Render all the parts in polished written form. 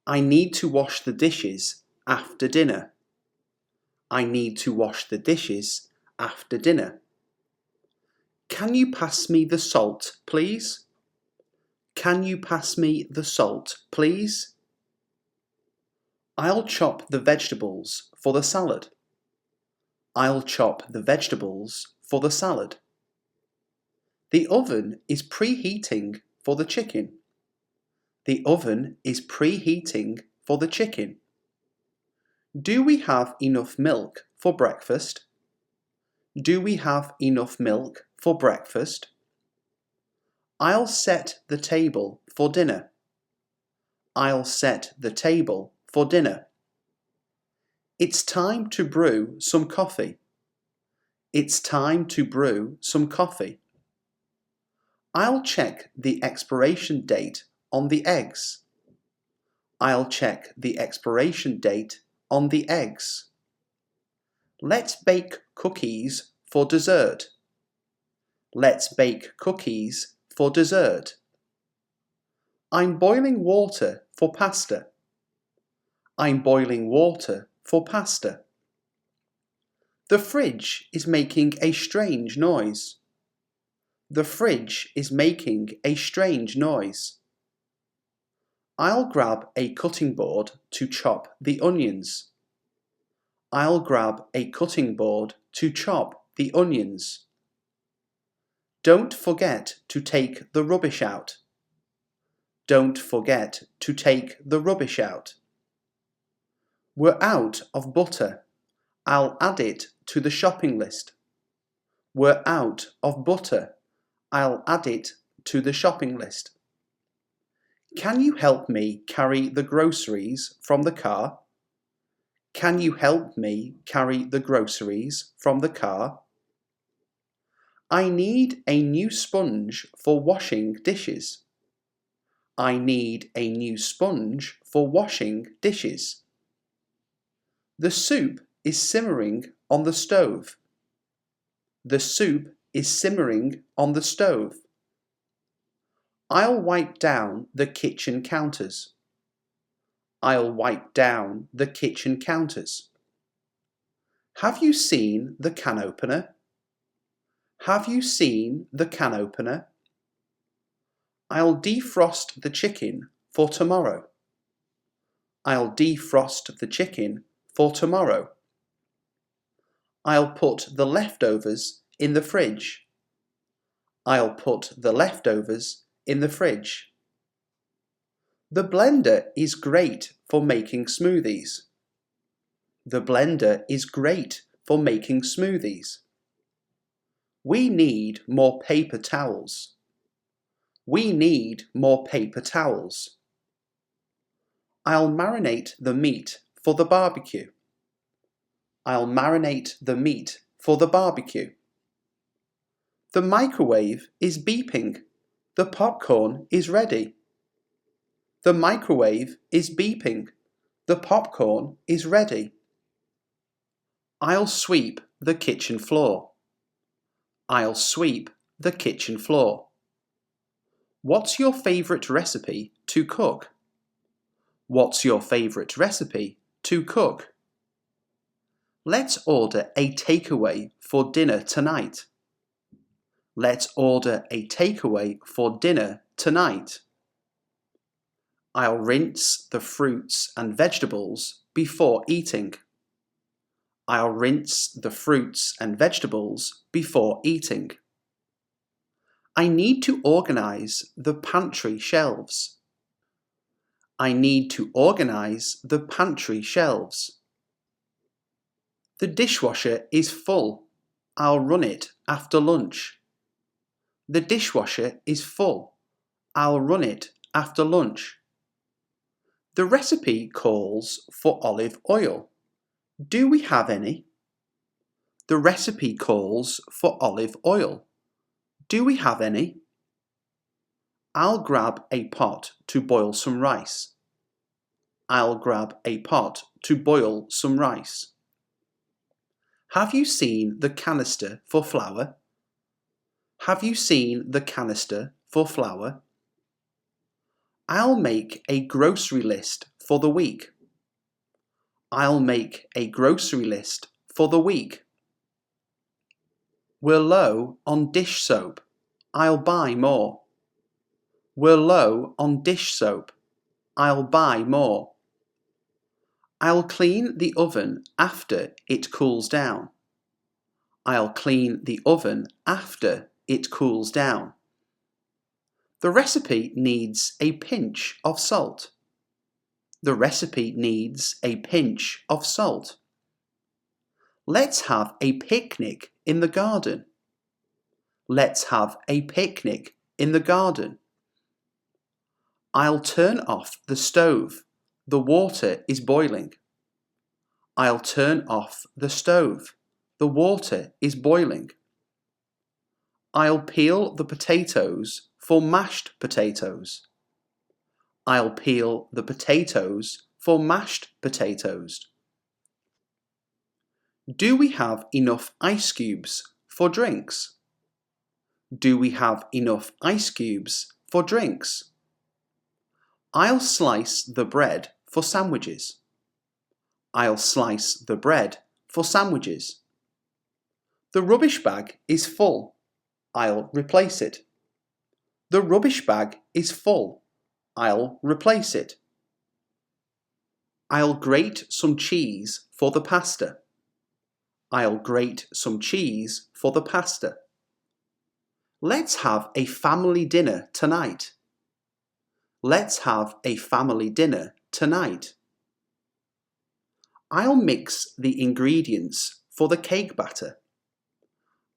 I need to wash the dishes after dinner. I need to wash the dishes after dinner. Can you pass me the salt, please? Can you pass me the salt, please? I'll chop the vegetables for the salad. I'll chop the vegetables for the salad. The oven is preheating for the chicken. The oven is preheating for the chicken. Do we have enough milk for breakfast? Do we have enough milk for breakfast? I'll set the table for dinner. I'll set the table for dinner. It's time to brew some coffee. It's time to brew some coffee. I'll check the expiration date on the eggs. I'll check the expiration date on the eggs. Let's bake cookies for dessert. Let's bake cookies for dessert. I'm boiling water for pasta. I'm boiling water for pasta. The fridge is making a strange noise. The fridge is making a strange noise. I'll grab a cutting board to chop the onions. I'll grab a cutting board to chop the onions. Don't forget to take the rubbish out. Don't forget to take the rubbish out. We're out of butter. I'll add it to the shopping list. We're out of butter. I'll add it to the shopping list. Can you help me carry the groceries from the car? Can you help me carry the groceries from the car? I need a new sponge for washing dishes. I need a new sponge for washing dishes. The soup is simmering on the stove. The soup is simmering on the stove. I'll wipe down the kitchen counters. I'll wipe down the kitchen counters. Have you seen the can opener? Have you seen the can opener? I'll defrost the chicken for tomorrow. I'll defrost the chicken for tomorrow. I'll put the leftovers in the fridge. I'll put the leftovers in the fridge. The blender is great for making smoothies. The blender is great for making smoothies. We need more paper towels. We need more paper towels. I'll marinate the meat for the barbecue. I'll marinate the meat for the barbecue. The microwave is beeping. The popcorn is ready. The microwave is beeping. The popcorn is ready. I'll sweep the kitchen floor. I'll sweep the kitchen floor. What's your favourite recipe to cook? What's your favourite recipe to cook? Let's order a takeaway for dinner tonight. Let's order a takeaway for dinner tonight. I'll rinse the fruits and vegetables before eating. I'll rinse the fruits and vegetables before eating. I need to organise the pantry shelves. I need to organise the pantry shelves. The dishwasher is full. I'll run it after lunch. The dishwasher is full. I'll run it after lunch. The recipe calls for olive oil. Do we have any? The recipe calls for olive oil. Do we have any? I'll grab a pot to boil some rice. I'll grab a pot to boil some rice. Have you seen the canister for flour? Have you seen the canister for flour? I'll make a grocery list for the week. I'll make a grocery list for the week. We're low on dish soap. I'll buy more. We're low on dish soap. I'll buy more. I'll clean the oven after it cools down. I'll clean the oven after it cools down. The recipe needs a pinch of salt. The recipe needs a pinch of salt. Let's have a picnic in the garden. Let's have a picnic in the garden. I'll turn off the stove. The water is boiling. I'll turn off the stove. The water is boiling. I'll peel the potatoes for mashed potatoes. I'll peel the potatoes for mashed potatoes. Do we have enough ice cubes for drinks? Do we have enough ice cubes for drinks? I'll slice the bread for sandwiches. I'll slice the bread for sandwiches. The rubbish bag is full. I'll replace it. The rubbish bag is full. I'll replace it. I'll grate some cheese for the pasta. I'll grate some cheese for the pasta. Let's have a family dinner tonight. Let's have a family dinner tonight. I'll mix the ingredients for the cake batter.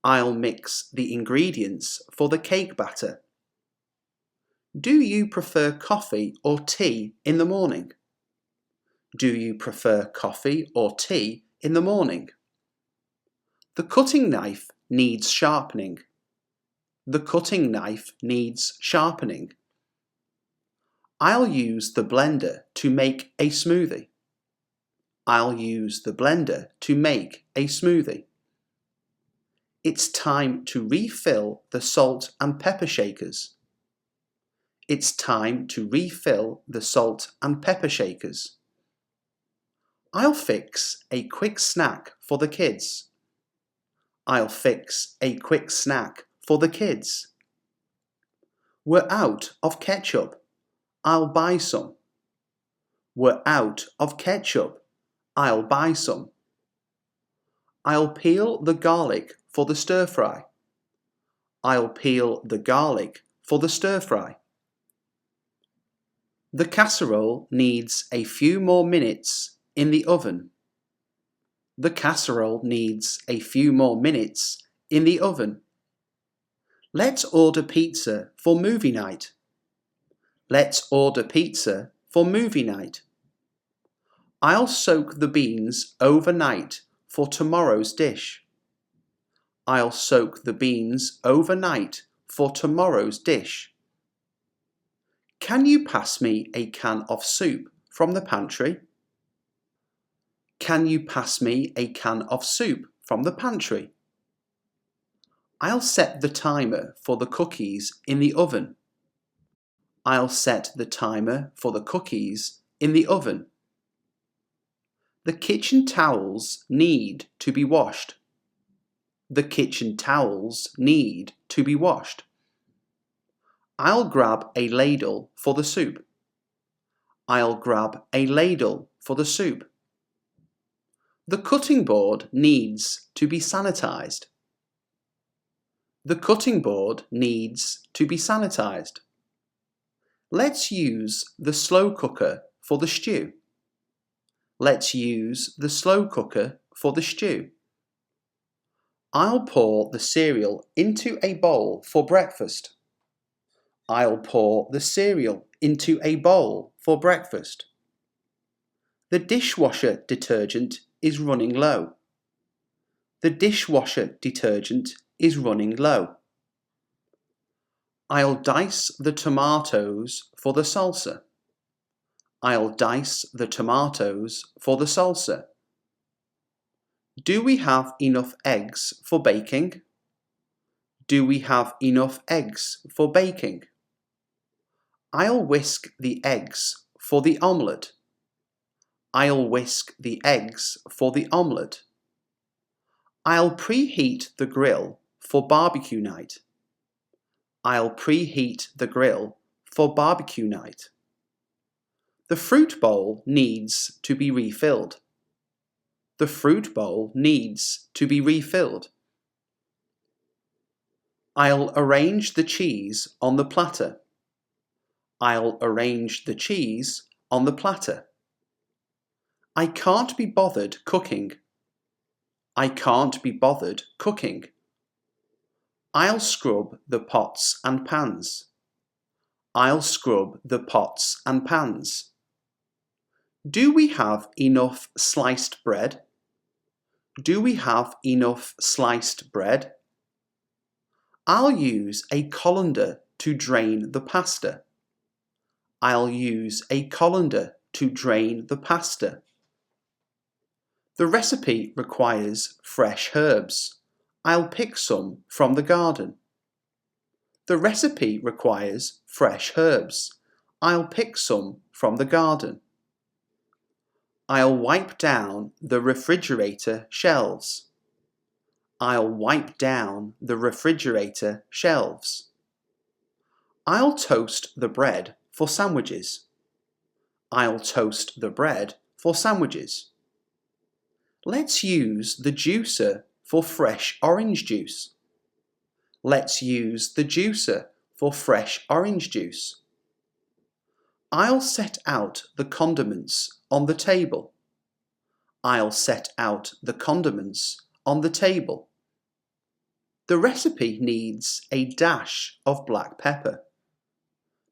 I'll mix the ingredients for the cake batter. Do you prefer coffee or tea in the morning? Do you prefer coffee or tea in the morning? The cutting knife needs sharpening. The cutting knife needs sharpening. I'll use the blender to make a smoothie. I'll use the blender to make a smoothie. It's time to refill the salt and pepper shakers. It's time to refill the salt and pepper shakers. I'll fix a quick snack for the kids. I'll fix a quick snack for the kids. We're out of ketchup. I'll buy some. We're out of ketchup. I'll buy some. I'll peel the garlic for the stir fry. I'll peel the garlic for the stir fry. The casserole needs a few more minutes in the oven. The casserole needs a few more minutes in the oven. Let's order pizza for movie night. Let's order pizza for movie night. I'll soak the beans overnight for tomorrow's dish. I'll soak the beans overnight for tomorrow's dish. Can you pass me a can of soup from the pantry? Can you pass me a can of soup from the pantry? I'll set the timer for the cookies in the oven. I'll set the timer for the cookies in the oven. The kitchen towels need to be washed. The kitchen towels need to be washed. I'll grab a ladle for the soup. I'll grab a ladle for the soup. The cutting board needs to be sanitized. The cutting board needs to be sanitized. Let's use the slow cooker for the stew. Let's use the slow cooker for the stew. I'll pour the cereal into a bowl for breakfast. I'll pour the cereal into a bowl for breakfast. The dishwasher detergent is running low. The dishwasher detergent is running low. I'll dice the tomatoes for the salsa. I'll dice the tomatoes for the salsa. Do we have enough eggs for baking? Do we have enough eggs for baking? I'll whisk the eggs for the omelette. I'll whisk the eggs for the omelette. I'll preheat the grill for barbecue night. I'll preheat the grill for barbecue night. The fruit bowl needs to be refilled. The fruit bowl needs to be refilled. I'll arrange the cheese on the platter. I'll arrange the cheese on the platter. I can't be bothered cooking. I can't be bothered cooking. I'll scrub the pots and pans. I'll scrub the pots and pans. Do we have enough sliced bread? Do we have enough sliced bread? I'll use a colander to drain the pasta. I'll use a colander to drain the pasta. The recipe requires fresh herbs. I'll pick some from the garden. The recipe requires fresh herbs. I'll pick some from the garden. I'll wipe down the refrigerator shelves. I'll wipe down the refrigerator shelves. I'll toast the bread for sandwiches. I'll toast the bread for sandwiches. Let's use the juicer for fresh orange juice. Let's use the juicer for fresh orange juice. I'll set out the condiments on the table. I'll set out the condiments on the table. The recipe needs a dash of black pepper.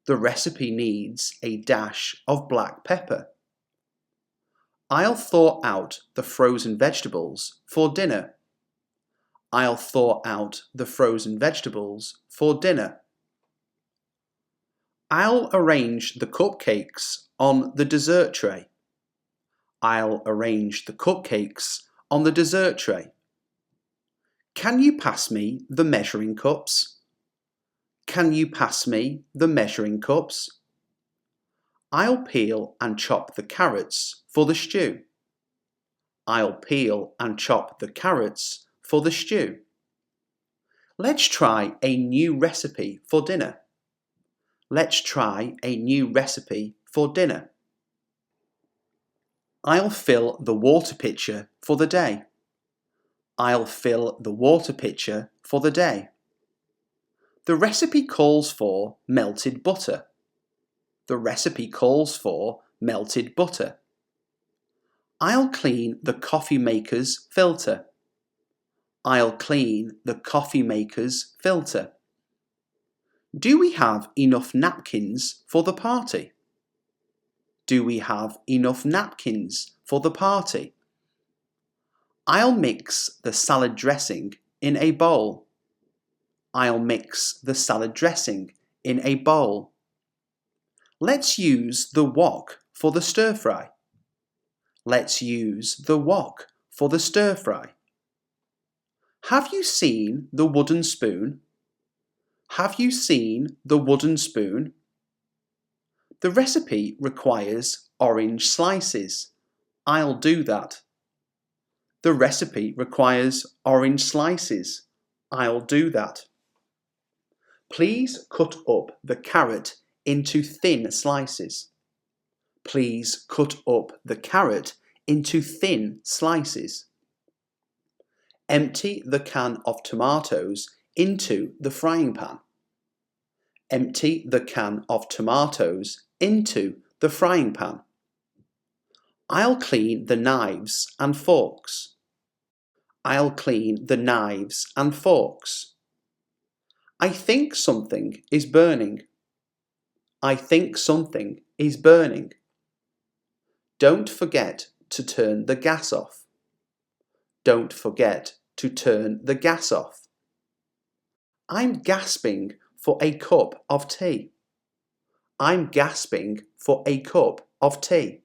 The recipe needs a dash of black pepper. I'll thaw out the frozen vegetables for dinner. I'll thaw out the frozen vegetables for dinner. I'll arrange the cupcakes on the dessert tray. I'll arrange the cupcakes on the dessert tray. Can you pass me the measuring cups? Can you pass me the measuring cups? I'll peel and chop the carrots for the stew. I'll peel and chop the carrots for the stew. Let's try a new recipe for dinner. Let's try a new recipe for dinner. I'll fill the water pitcher for the day. I'll fill the water pitcher for the day. The recipe calls for melted butter. The recipe calls for melted butter. I'll clean the coffee maker's filter. I'll clean the coffee maker's filter. Do we have enough napkins for the party? Do we have enough napkins for the party? I'll mix the salad dressing in a bowl. I'll mix the salad dressing in a bowl. Let's use the wok for the stir fry. Let's use the wok for the stir fry. Have you seen the wooden spoon? Have you seen the wooden spoon? The recipe requires orange slices. I'll do that. The recipe requires orange slices. I'll do that. Please cut up the carrot into thin slices. Please cut up the carrot into thin slices. Empty the can of tomatoes into the frying pan. Empty the can of tomatoes into the frying pan. I'll clean the knives and forks. I'll clean the knives and forks. I think something is burning. I think something is burning. Don't forget to turn the gas off. Don't forget to turn the gas off. I'm gasping for a cup of tea. I'm gasping for a cup of tea.